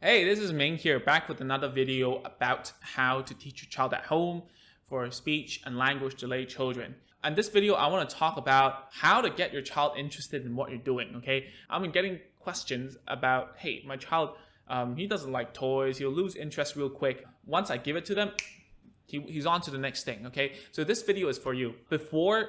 Hey, this is Ming here, back with another video about how to teach your child at home for speech and language delayed children. And this video, I want to talk about how to get your child interested in what you're doing, okay? I've been getting questions about, hey, my child, he doesn't like toys, he'll lose interest real quick. Once I give it to them, he's on to the next thing, okay? So this video is for you. Before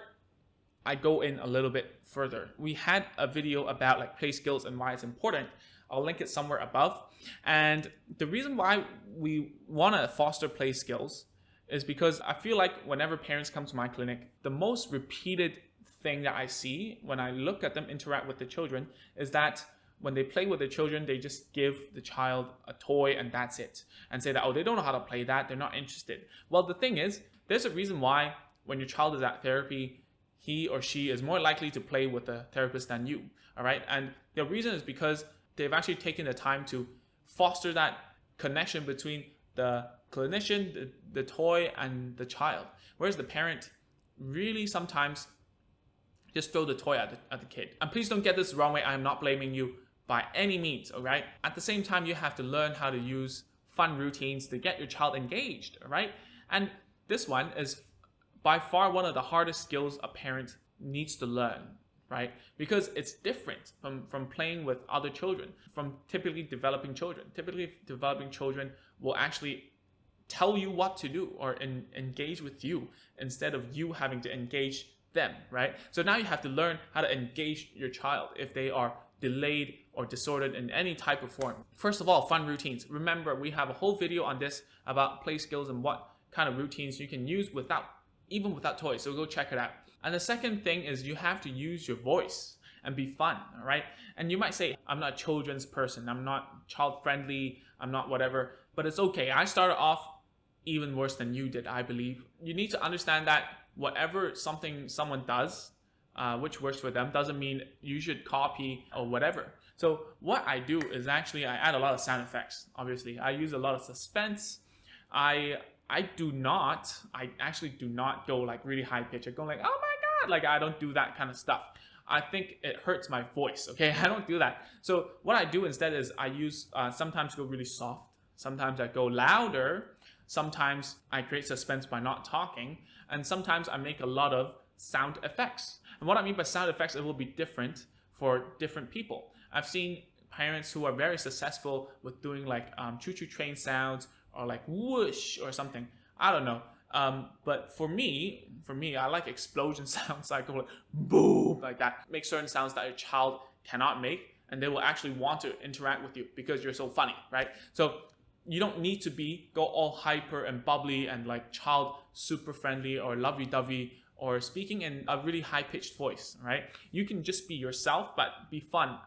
I go in a little bit further, we had a video about like play skills and why it's important. I'll link it somewhere above. And the reason why we want to foster play skills is because I feel like whenever parents come to my clinic, the most repeated thing that I see when I look at them interact with the children is that when they play with the children, they just give the child a toy and that's it. And say that, oh, they don't know how to play that, they're not interested. Well, the thing is, there's a reason why when your child is at therapy, he or she is more likely to play with the therapist than you, all right? And the reason is because they've actually taken the time to foster that connection between the clinician, the toy, and the child. Whereas the parent really sometimes just throw the toy at the kid. And please don't get this the wrong way. I am not blaming you by any means, all right? At the same time, you have to learn how to use fun routines to get your child engaged, all right? And this one is by far one of the hardest skills a parent needs to learn, right? Because it's different from playing with other children, from typically developing children. Typically developing children will actually tell you what to do or engage with you instead of you having to engage them, right? So now you have to learn how to engage your child if they are delayed or disordered in any type of form. First of all, fun routines. Remember, we have a whole video on this about play skills and what kind of routines you can use even without toys. So go check it out. And the second thing is you have to use your voice and be fun, all right? And you might say, I'm not a children's person, I'm not child friendly, I'm not whatever, but it's okay. I started off even worse than you did, I believe. You need to understand that whatever someone does, which works for them, doesn't mean you should copy or whatever. So what I do is actually I add a lot of sound effects, obviously. I use a lot of suspense. I actually do not go like really high pitch. I go like, oh my God, like I don't do that kind of stuff. I think it hurts my voice, okay? I don't do that. So what I do instead is I use, sometimes go really soft. Sometimes I go louder. Sometimes I create suspense by not talking. And sometimes I make a lot of sound effects. And what I mean by sound effects, it will be different for different people. I've seen parents who are very successful with doing like choo-choo train sounds or like whoosh or something. I don't know. But for me, I like explosion sounds, like boom, like that. Make certain sounds that your child cannot make, and they will actually want to interact with you because you're so funny, right? So you don't need to go all hyper and bubbly and like child super friendly or lovey-dovey or speaking in a really high-pitched voice, right? You can just be yourself, but be fun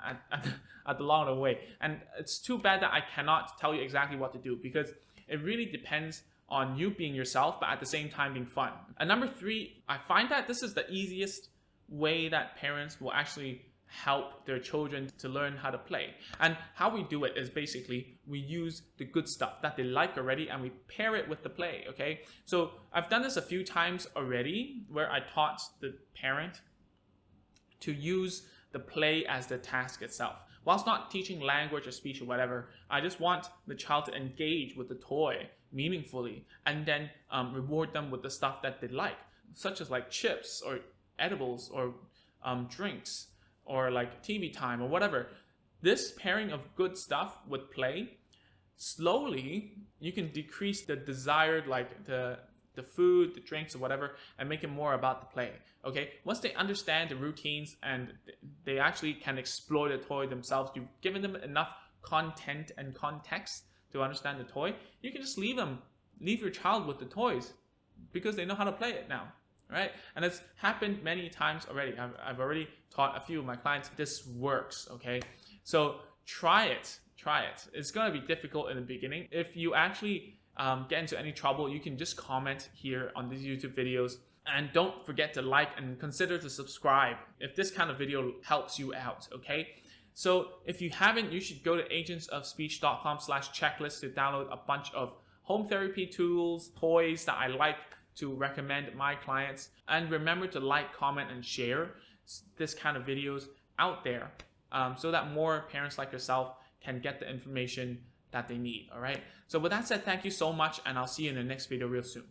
at the long way. And it's too bad that I cannot tell you exactly what to do because it really depends on you being yourself, but at the same time being fun. And number 3, I find that this is the easiest way that parents will actually help their children to learn how to play. And how we do it is basically we use the good stuff that they like already and we pair it with the play, okay? So I've done this a few times already where I taught the parent to use the play as the task itself. Whilst not teaching language or speech or whatever, I just want the child to engage with the toy meaningfully and then reward them with the stuff that they like, such as like chips or edibles or drinks or like TV time or whatever. This pairing of good stuff with play, slowly you can decrease the desired like the food, the drinks or whatever, and make it more about the play, okay? Once they understand the routines and they actually can explore the toy themselves, you've given them enough content and context to understand the toy, you can just leave your child with the toys because they know how to play it now, right? And it's happened many times already. I've already taught a few of my clients, this works, okay? So try it. It's gonna be difficult in the beginning. If you actually get into any trouble, you can just comment here on these YouTube videos. And don't forget to like and consider to subscribe if this kind of video helps you out, okay? So if you haven't, you should go to agentsofspeech.com/checklist to download a bunch of home therapy tools, toys that I like to recommend my clients. And remember to like, comment, and share this kind of videos out there so that more parents like yourself can get the information that they need. All right. So with that said, thank you so much, and I'll see you in the next video real soon.